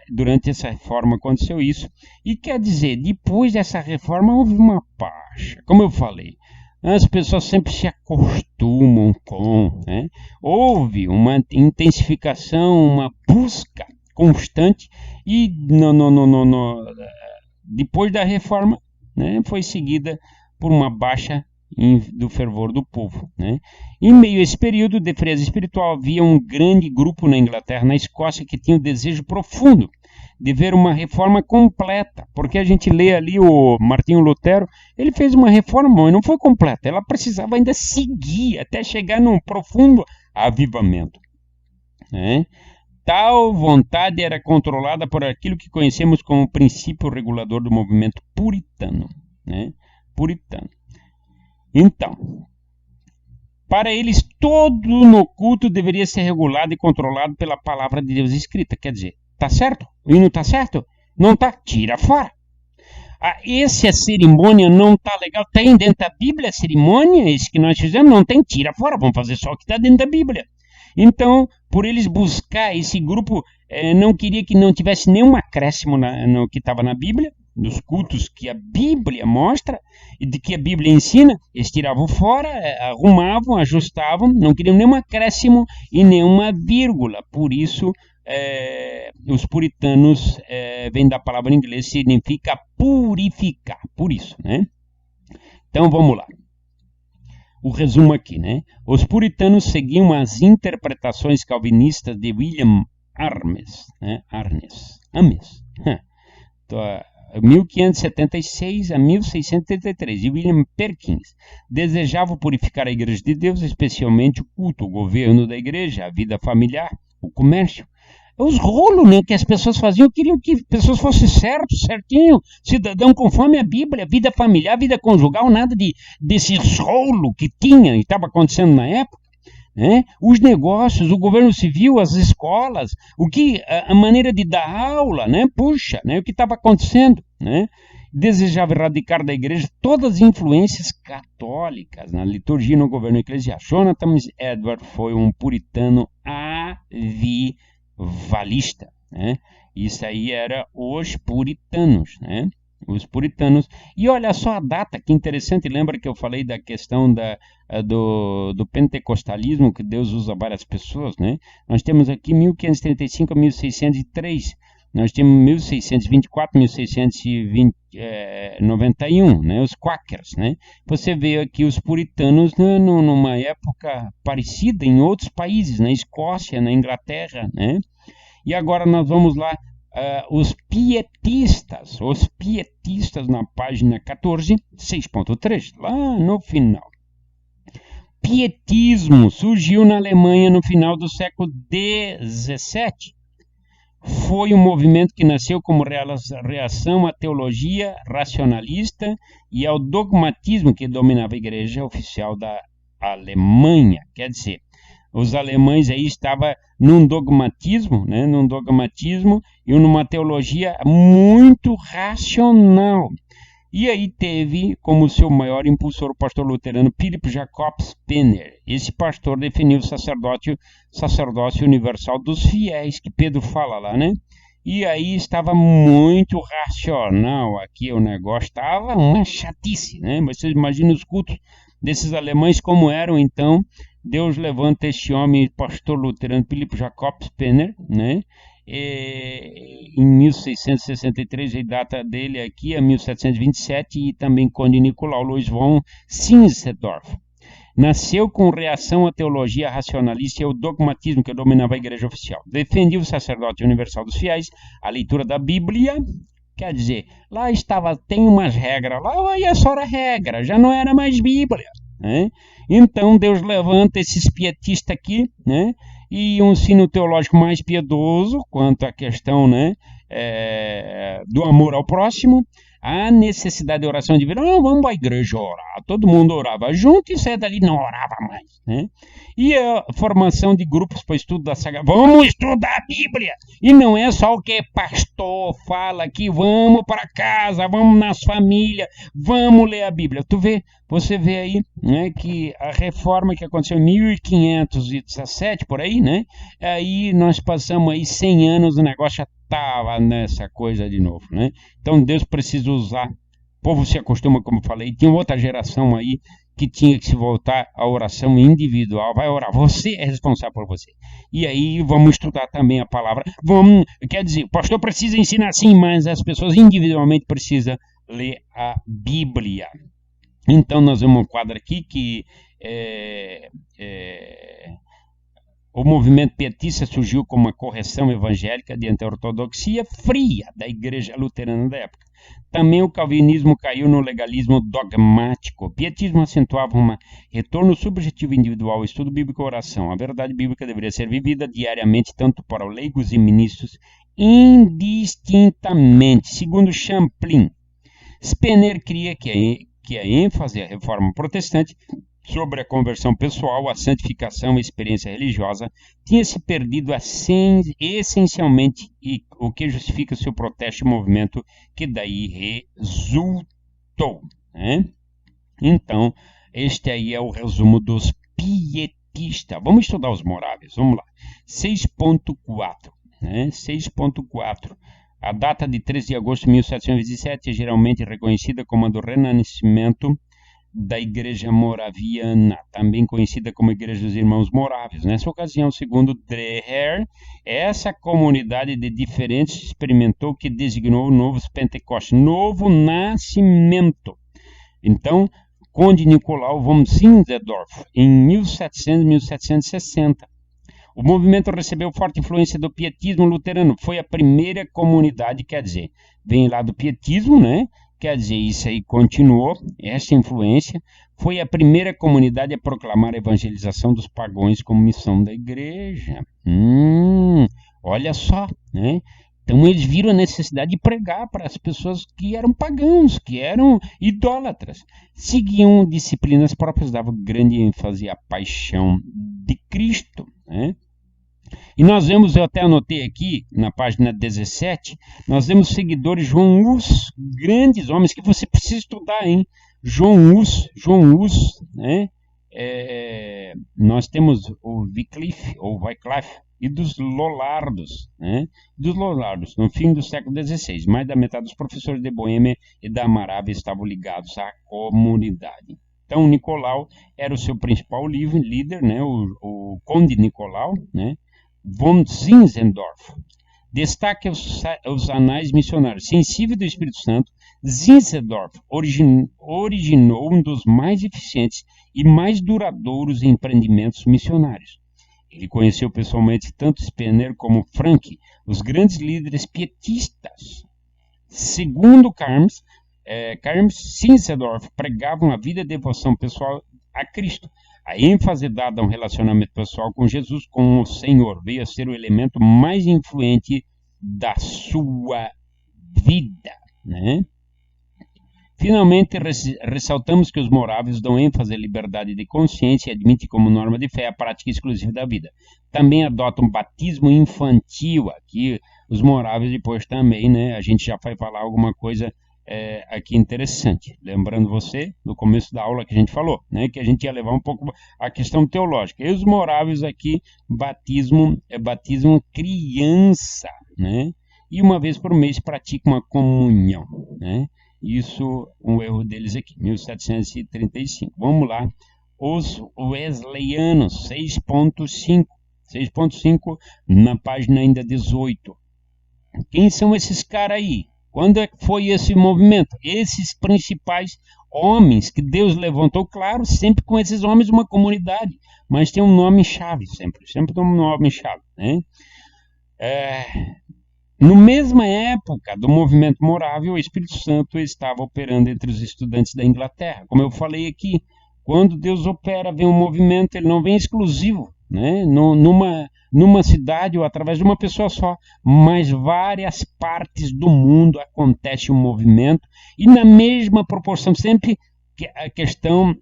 A: durante essa reforma aconteceu isso. E quer dizer, depois dessa reforma houve uma baixa, como eu falei. As pessoas sempre se acostumam com, né? Houve uma intensificação, uma busca constante, e depois da reforma, né, foi seguida por uma baixa do fervor do povo. Né? Em meio a esse período de frieza espiritual, havia um grande grupo na Inglaterra, na Escócia, que tinha o desejo profundo de ver uma reforma completa, porque a gente lê ali o Martinho Lutero, ele fez uma reforma, mas não foi completa, ela precisava ainda seguir até chegar num profundo avivamento. Né? Tal vontade era controlada por aquilo que conhecemos como princípio regulador do movimento puritano. Né? Puritano. Então, para eles, todo no culto deveria ser regulado e controlado pela palavra de Deus escrita. Quer dizer, tá certo? E não tá certo? Não tá? Tira fora. Essa cerimônia não tá legal. Tem dentro da Bíblia a cerimônia, isso que nós fizemos, não tem? Tira fora. Vamos fazer só o que está dentro da Bíblia. Então, por eles buscar, esse grupo não queria que não tivesse nenhum acréscimo no que estava na Bíblia, nos cultos que a Bíblia mostra e de que a Bíblia ensina, eles tiravam fora, arrumavam, ajustavam, não queriam nenhum acréscimo e nenhuma vírgula. Por isso, os puritanos, vem da palavra em inglês, significa purificar, por isso, né? Então, vamos lá. O resumo aqui, né? Os puritanos seguiam as interpretações calvinistas de William Arnes, né? Ames. 1576 a 1633, e William Perkins desejavam purificar a Igreja de Deus, especialmente o culto, o governo da Igreja, a vida familiar, o comércio. Os rolos, né, que as pessoas faziam, queriam que as pessoas fossem certinho, cidadão conforme a Bíblia, vida familiar, vida conjugal, nada desses rolos que tinha e estava acontecendo na época. Né? Os negócios, o governo civil, as escolas, a maneira de dar aula, né? Puxa, né? O que estava acontecendo, né? Desejava erradicar da igreja todas as influências católicas na liturgia e no governo eclesiástico. Jonathan Edwards foi um puritano avivalista, né? Isso aí era os puritanos, né? Os puritanos. E olha só a data, que interessante. Lembra que eu falei da questão do pentecostalismo, que Deus usa várias pessoas, né? Nós temos aqui 1535 a 1603. Nós temos 1624, 1691, né? Os Quakers, né? Você vê aqui os puritanos, né, numa época parecida em outros países, na Escócia, na Inglaterra, né? E agora nós vamos lá. Os pietistas na página 14, 6.3, lá no final. Pietismo surgiu na Alemanha no final do século XVII. Foi um movimento que nasceu como reação à teologia racionalista e ao dogmatismo que dominava a igreja oficial da Alemanha. Quer dizer, os alemães aí estavam num dogmatismo, né, e numa teologia muito racional. E aí teve como seu maior impulsor o pastor luterano Philip Jacob Spener. Esse pastor definiu o sacerdócio universal dos fiéis, que Pedro fala lá, né? E aí estava muito racional aqui, o negócio estava uma chatice, né? Vocês imaginam os cultos desses alemães como eram, então Deus levanta este homem, pastor luterano Philip Jacob Spener, né? Em 1663, a data dele aqui é 1727, e também Conde Nicolau Louis von Zinzendorf. Nasceu com reação à teologia racionalista e ao dogmatismo que dominava a igreja oficial. Defendia o sacerdote universal dos fiéis, a leitura da Bíblia, quer dizer, lá tem umas regras, lá ia só a regra, já não era mais Bíblia, né? Então Deus levanta esses pietistas aqui, né? E um ensino teológico mais piedoso quanto à questão, né, do amor ao próximo, a necessidade de oração divina. Não, vamos à igreja orar. Todo mundo orava junto e saia dali não orava mais, né? E a formação de grupos para o estudo da Sagrada. Vamos estudar a Bíblia! E não é só o que pastor fala aqui, vamos para casa, vamos nas famílias, vamos ler a Bíblia. Você vê aí, né, que a reforma que aconteceu em 1517, por aí, né? Aí nós passamos aí 100 anos, o negócio já estava nessa coisa de novo, né? Então Deus precisa usar. O povo se acostuma, como eu falei, tinha outra geração aí que tinha que se voltar à oração individual. Vai orar, você é responsável por você. E aí vamos estudar também a palavra. Quer dizer, o pastor precisa ensinar sim, mas as pessoas individualmente precisam ler a Bíblia. Então nós vemos um quadro aqui que o movimento pietista surgiu como uma correção evangélica diante a ortodoxia fria da igreja luterana da época. Também o calvinismo caiu no legalismo dogmático. O pietismo acentuava um retorno subjetivo individual ao estudo bíblico e oração. A verdade bíblica deveria ser vivida diariamente, tanto para leigos e ministros, indistintamente. Segundo Champlin, Spener cria que a ênfase da reforma protestante sobre a conversão pessoal, a santificação e a experiência religiosa tinha se perdido essencialmente, e o que justifica seu protesto e movimento que daí resultou, né? Então, este aí é o resumo dos pietistas. Vamos estudar os moráveis, vamos lá. 6.4, né? 6.4. A data de 13 de agosto de 1727 é geralmente reconhecida como a do renascimento da Igreja Moraviana, também conhecida como Igreja dos Irmãos Moráveis. Nessa ocasião, segundo Dreher, essa comunidade de diferentes experimentou que designou novos Pentecostes, novo nascimento. Então, Conde Nicolau von Zinzendorf, em 1760. O movimento recebeu forte influência do pietismo luterano. Foi a primeira comunidade, quer dizer, vem lá do pietismo, né? Quer dizer, isso aí continuou, essa influência. Foi a primeira comunidade a proclamar a evangelização dos pagãos como missão da igreja. Olha só, né? Então eles viram a necessidade de pregar para as pessoas que eram pagãos, que eram idólatras. Seguiam disciplinas próprias, davam grande ênfase à paixão de Cristo, né? E nós vemos, eu até anotei aqui, na página 17, nós vemos seguidores João Hus, grandes homens que você precisa estudar, hein? João Hus, né? Nós temos o Wycliffe, e dos Lollardos, né? Dos Lollardos, no fim do século XVI, mais da metade dos professores de Boêmia e da Moravia estavam ligados à comunidade. Então, Nicolau era o seu principal líder, né? O Conde Nicolau, né? Von Zinzendorf. Destaque os anais missionários. Sensível do Espírito Santo, Zinzendorf originou um dos mais eficientes e mais duradouros empreendimentos missionários. Ele conheceu pessoalmente tanto Spener como Frank, os grandes líderes pietistas. Segundo Carmes, Zinzendorf pregava uma vida de devoção pessoal a Cristo. A ênfase dada a um relacionamento pessoal com Jesus, com o Senhor, veio a ser o elemento mais influente da sua vida, né? Finalmente, ressaltamos que os moráveis dão ênfase à liberdade de consciência e admitem como norma de fé a prática exclusiva da vida. Também adotam batismo infantil. Aqui, os moráveis depois também, né? A gente já vai falar alguma coisa aqui interessante. Lembrando você, no começo da aula que a gente falou, né, que a gente ia levar um pouco a questão teológica. E os moráveis aqui, batismo é batismo criança, né? E uma vez por mês pratica uma comunhão, né? Isso, um erro deles aqui, 1735. Vamos lá. Os Wesleyanos, 6.5. 6.5 na página ainda 18. Quem são esses caras aí? Quando é que foi esse movimento? Esses principais homens que Deus levantou, claro, sempre com esses homens uma comunidade, mas tem um nome-chave sempre tem um nome-chave, né? No mesma época do movimento morável, o Espírito Santo estava operando entre os estudantes da Inglaterra. Como eu falei aqui, quando Deus opera, vem um movimento, ele não vem exclusivo, né? Numa cidade ou através de uma pessoa só, mas várias partes do mundo acontece um movimento e na mesma proporção, sempre que a questão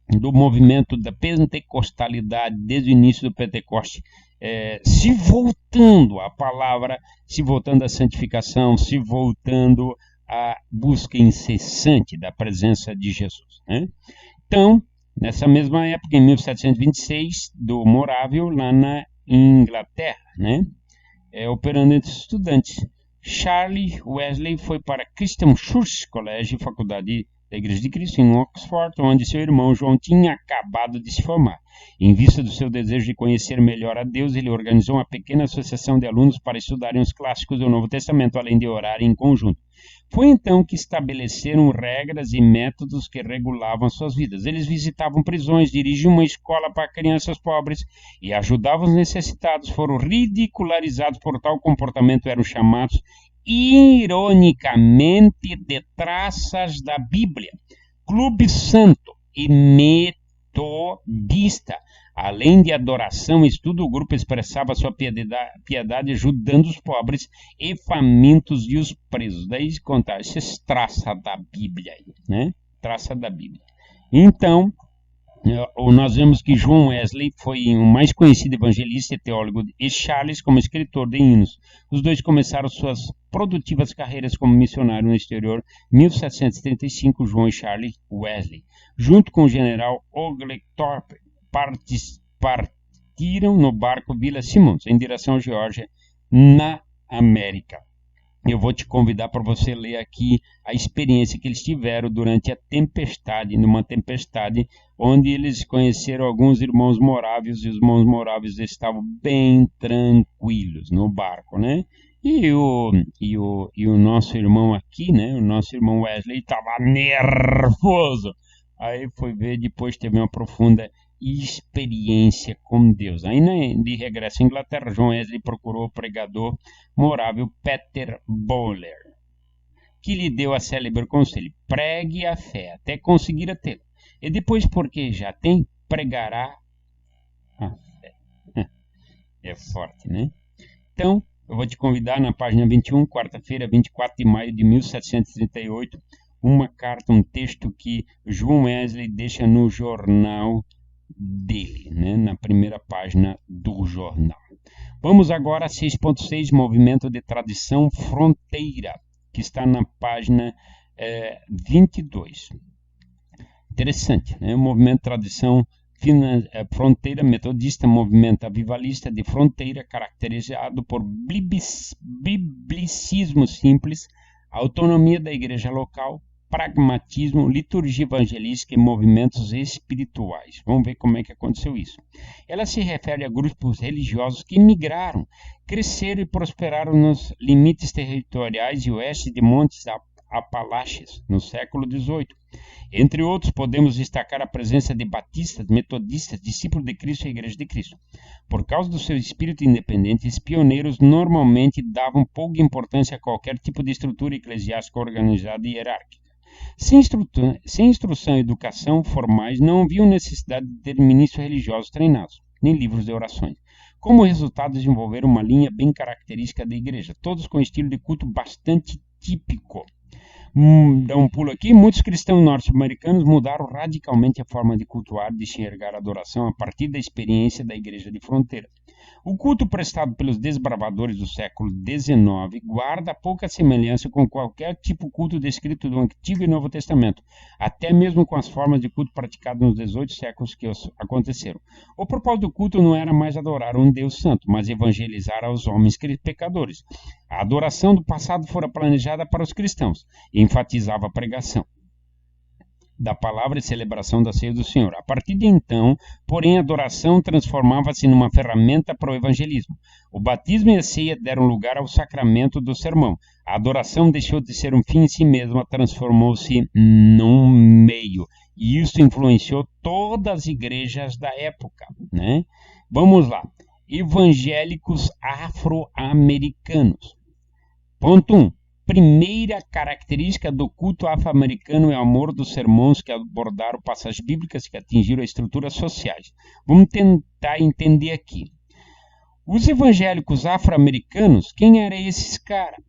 A: do movimento da pentecostalidade desde o início do Pentecoste, se voltando à palavra, se voltando à santificação, se voltando à busca incessante da presença de Jesus, né? Então, nessa mesma época, em 1726, do Morável, lá na Inglaterra, né? Operando entre os estudantes. Charles Wesley foi para Christian Church College, faculdade da Igreja de Cristo, em Oxford, onde seu irmão João tinha acabado de se formar. Em vista do seu desejo de conhecer melhor a Deus, ele organizou uma pequena associação de alunos para estudarem os clássicos do Novo Testamento, além de orarem em conjunto. Foi então que estabeleceram regras e métodos que regulavam suas vidas. Eles visitavam prisões, dirigiam uma escola para crianças pobres e ajudavam os necessitados. Foram ridicularizados por tal comportamento, eram chamados ironicamente de traças da Bíblia. Clube Santo e Metodista. Além de adoração e estudo, o grupo expressava sua piedade ajudando os pobres e famintos e os presos. Daí contar esses traças da Bíblia aí, né? Traça da Bíblia. Então, nós vemos que João Wesley foi o mais conhecido evangelista e teólogo, e Charles como escritor de hinos. Os dois começaram suas produtivas carreiras como missionário no exterior em 1735, João e Charles Wesley. Junto com o general Oglethorpe, partiram no barco Villa Simmons em direção à Geórgia, na América. Eu vou te convidar para você ler aqui a experiência que eles tiveram durante a tempestade, numa tempestade onde eles conheceram alguns irmãos moráveis e os irmãos moráveis estavam bem tranquilos no barco, né? E o nosso irmão aqui, né? O nosso irmão Wesley estava nervoso. Aí foi ver, depois teve uma profunda experiência com Deus. Ainda de regresso à Inglaterra, João Wesley procurou o pregador morável Peter Bowler, que lhe deu a célebre conselho: pregue a fé até conseguir a tê-la, e depois, porque já tem, pregará a fé. É forte, né? Então, eu vou te convidar na página 21, quarta-feira, 24 de maio de 1738, uma carta, um texto que João Wesley deixa no jornal dele, né, na primeira página do jornal. Vamos agora a 6.6, Movimento de Tradição Fronteira, que está na página 22. Interessante, né? Movimento de Tradição Fronteira Metodista, movimento avivalista de fronteira, caracterizado por biblicismo simples, autonomia da igreja local, pragmatismo, liturgia evangelística e movimentos espirituais. Vamos ver como é que aconteceu isso. Ela se refere a grupos religiosos que migraram, cresceram e prosperaram nos limites territoriais e oeste de Montes Apalaches, no século XVIII. Entre outros, podemos destacar a presença de batistas, metodistas, discípulos de Cristo e Igreja de Cristo. Por causa do seu espírito independente, os pioneiros normalmente davam pouca importância a qualquer tipo de estrutura eclesiástica organizada e hierárquica. Sem instrução e educação formais, não haviam necessidade de ter ministros religiosos treinados, nem livros de orações. Como resultado, desenvolveram uma linha bem característica da igreja, todos com estilo de culto bastante típico. Dá um pulo aqui. Muitos cristãos norte-americanos mudaram radicalmente a forma de cultuar, de enxergar a adoração a partir da experiência da igreja de fronteira. O culto prestado pelos desbravadores do século XIX guarda pouca semelhança com qualquer tipo de culto descrito do Antigo e Novo Testamento, até mesmo com as formas de culto praticadas nos 18 séculos que aconteceram. O propósito do culto não era mais adorar um Deus santo, mas evangelizar aos homens pecadores. A adoração do passado fora planejada para os cristãos e enfatizava a pregação da palavra e celebração da ceia do Senhor. A partir de então, porém, a adoração transformava-se numa ferramenta para o evangelismo. O batismo e a ceia deram lugar ao sacramento do sermão. A adoração deixou de ser um fim em si mesma, transformou-se num meio. E isso influenciou todas as igrejas da época, né? Vamos lá. Evangélicos afro-americanos. Ponto 1. Primeira característica do culto afro-americano é o amor dos sermões que abordaram passagens bíblicas que atingiram as estruturas sociais. Vamos tentar entender aqui. Os evangélicos afro-americanos, quem eram esses caras?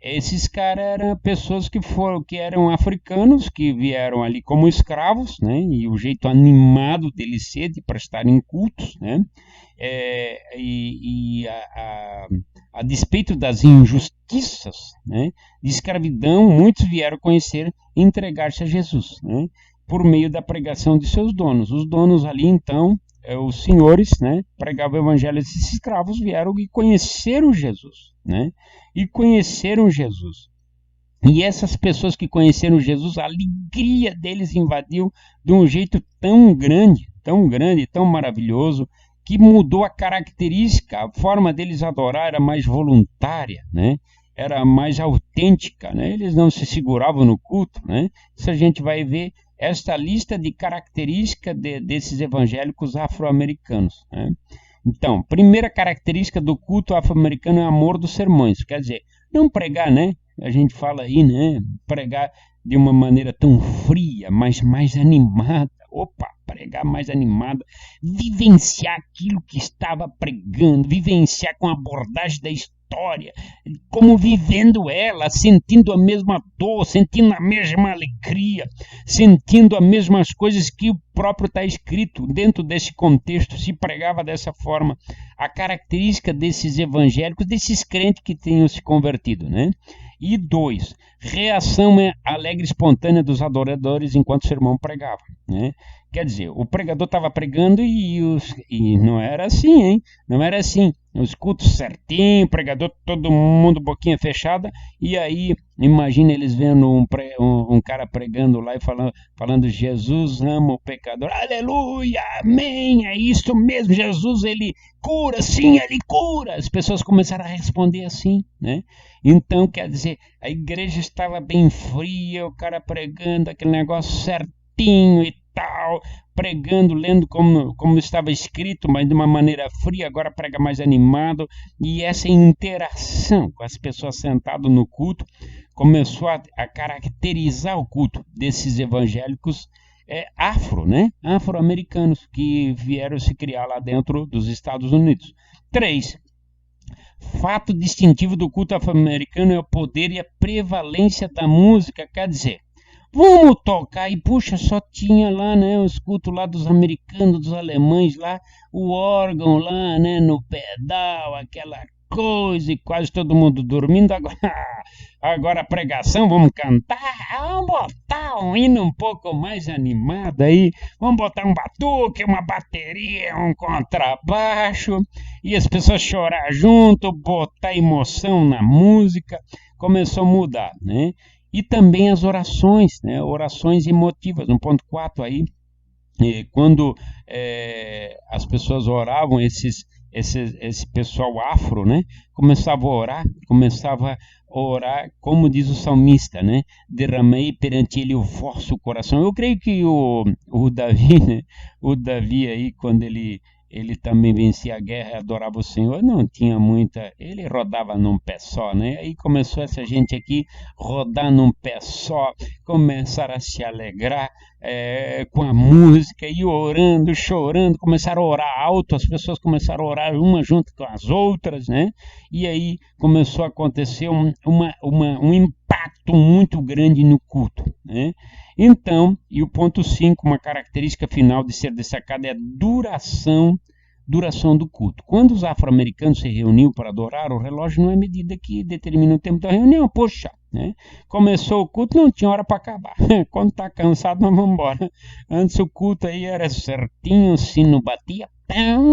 A: Esses caras eram pessoas que eram africanos, que vieram ali como escravos, né? E o jeito animado deles ser de prestarem cultos, né? A despeito das injustiças, né, de escravidão, muitos vieram conhecer e entregar-se a Jesus, né, por meio da pregação de seus donos. Os donos ali, então, os senhores, né, pregavam o evangelho, esses escravos vieram e conheceram Jesus, né, e conheceram Jesus. E essas pessoas que conheceram Jesus, a alegria deles invadiu de um jeito tão grande, tão maravilhoso, que mudou a característica, a forma deles adorar era mais voluntária, né? Era mais autêntica, né? Eles não se seguravam no culto, né? Isso a gente vai ver esta lista de características desses evangélicos afro-americanos, né? Então, primeira característica do culto afro-americano é o amor dos sermões, quer dizer, não pregar, né? A gente fala aí, né? Pregar de uma maneira tão fria, mas mais animada. Opa, pregar mais animada, vivenciar aquilo que estava pregando, vivenciar com a abordagem da história, como vivendo ela, sentindo a mesma dor, sentindo a mesma alegria, sentindo as mesmas coisas que o próprio está escrito dentro desse contexto, se pregava dessa forma. A característica desses evangélicos, desses crentes que tenham se convertido, né? E 2, reação alegre e espontânea dos adoradores enquanto o sermão pregava, né? Quer dizer, o pregador estava pregando e não era assim, hein? Não era assim. Os cultos certinho, o pregador, todo mundo boquinha fechada, e aí, imagina eles vendo um cara pregando lá e falando Jesus ama o pecador, aleluia, amém, é isso mesmo, Jesus, ele cura, sim, ele cura. As pessoas começaram a responder assim, né? Então, quer dizer, a igreja estava bem fria, o cara pregando aquele negócio certinho e tal, pregando, lendo como estava escrito, mas de uma maneira fria, agora prega mais animado, e essa interação com as pessoas sentadas no culto começou a caracterizar o culto desses evangélicos né? Afro-americanos que vieram se criar lá dentro dos Estados Unidos. 3. Fato distintivo do culto afro-americano é o poder e a prevalência da música, quer dizer, vamos tocar, e puxa, só tinha lá, né, os cultos lá dos americanos, dos alemães lá, o órgão lá, né, no pedal, aquela coisa, e quase todo mundo dormindo. Agora a pregação, vamos cantar, vamos botar um hino um pouco mais animado aí, vamos botar um batuque, uma bateria, um contrabaixo, e as pessoas chorar junto, botar emoção na música, começou a mudar, né? E também as orações, né? Orações emotivas, no ponto 4 aí, quando as pessoas oravam, esse pessoal afro, né? Começava a orar, como diz o salmista, né? Derramei perante ele o vosso coração. Eu creio que o Davi, né? O Davi aí, quando ele também vencia a guerra e adorava o Senhor, não tinha muita, ele rodava num pé só, né? Aí começou essa gente aqui rodar num pé só, começaram a se alegrar, com a música e orando, chorando, começaram a orar alto, as pessoas começaram a orar uma junto com as outras, né? E aí começou a acontecer um impacto muito grande no culto, né? Então, e o ponto 5, uma característica final de ser destacada é a duração do culto. Quando os afro-americanos se reuniam para adorar, o relógio não é medida que determina o tempo da reunião. Poxa, né? Começou o culto, não tinha hora para acabar. Quando está cansado, nós vamos embora. Antes o culto aí era certinho, o sino batia,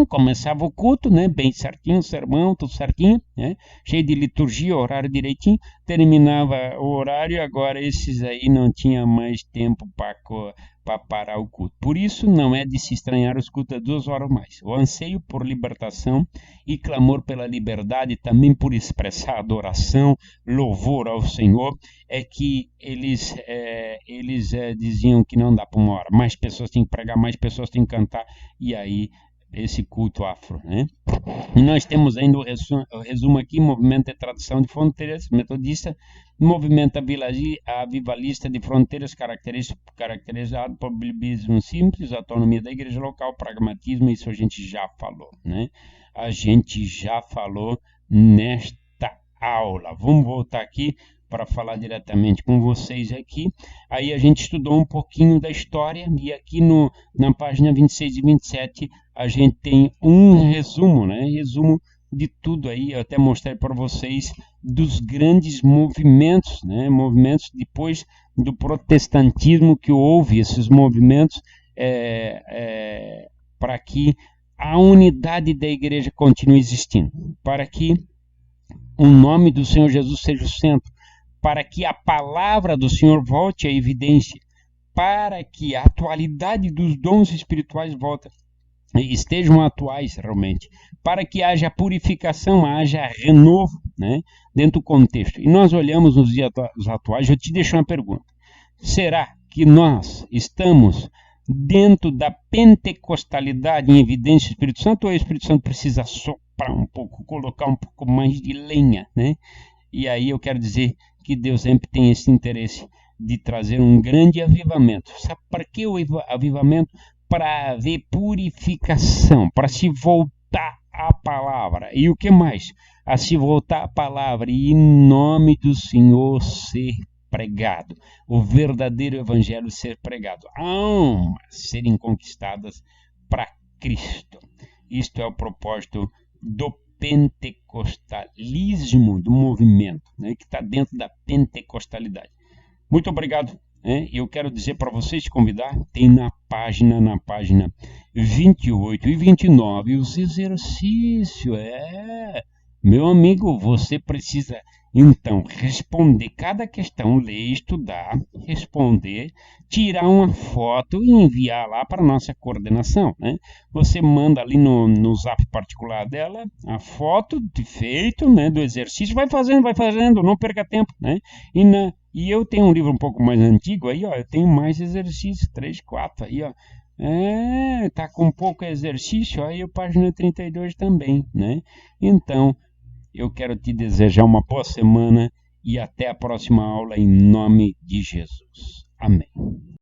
A: começava o culto, né? Bem certinho, sermão, tudo certinho, né? Cheio de liturgia, horário direitinho. Terminava o horário, agora esses aí não tinha mais tempo para parar o culto. Por isso, não é de se estranhar os cultos a 2 horas mais. O anseio por libertação e clamor pela liberdade, também por expressar adoração, louvor ao Senhor, é que eles diziam que não dá para uma hora. Mais pessoas têm que pregar, mais pessoas têm que cantar, e aí esse culto afro, né? E nós temos ainda o resumo aqui: movimento de tradição de fronteiras metodista, movimento avivalista de fronteiras, caracterizado por biblismo simples, autonomia da igreja local, pragmatismo. Isso a gente já falou, né? A gente já falou nesta aula. Vamos voltar aqui para falar diretamente com vocês aqui. Aí a gente estudou um pouquinho da história, e aqui na página 26 e 27 a gente tem um resumo, né? Resumo de tudo aí. Eu até mostrei para vocês dos grandes movimentos, né? Movimentos depois do protestantismo, que houve esses movimentos para que a unidade da igreja continue existindo, para que o nome do Senhor Jesus seja o centro, para que a palavra do Senhor volte à evidência, para que a atualidade dos dons espirituais estejam atuais realmente, para que haja purificação, haja renovo, né, dentro do contexto. E nós olhamos nos dias atuais. Eu te deixo uma pergunta: será que nós estamos dentro da pentecostalidade em evidência do Espírito Santo, ou o Espírito Santo precisa soprar um pouco, colocar um pouco mais de lenha, né? E aí eu quero dizer que Deus sempre tem esse interesse de trazer um grande avivamento. Sabe para que o avivamento? Para haver purificação, para se voltar à palavra. E o que mais? A se voltar à palavra e em nome do Senhor ser pregado. O verdadeiro evangelho ser pregado. Almas serem conquistadas para Cristo. Isto é o propósito do pentecostalismo, do movimento, né, que está dentro da pentecostalidade. Muito obrigado. Eu quero dizer para vocês, te convidar, tem na página 28 e 29 os exercícios. Meu amigo, você precisa então responder cada questão, ler, estudar, responder, tirar uma foto e enviar lá para a nossa coordenação, né? Você manda ali no zap particular dela a foto de feito, né, do exercício, vai fazendo, não perca tempo, né? E eu tenho um livro um pouco mais antigo aí, ó, eu tenho mais exercícios, 3, 4 aí, ó. Tá com pouco exercício, aí a página 32 também, né? Então, eu quero te desejar uma boa semana e até a próxima aula em nome de Jesus. Amém.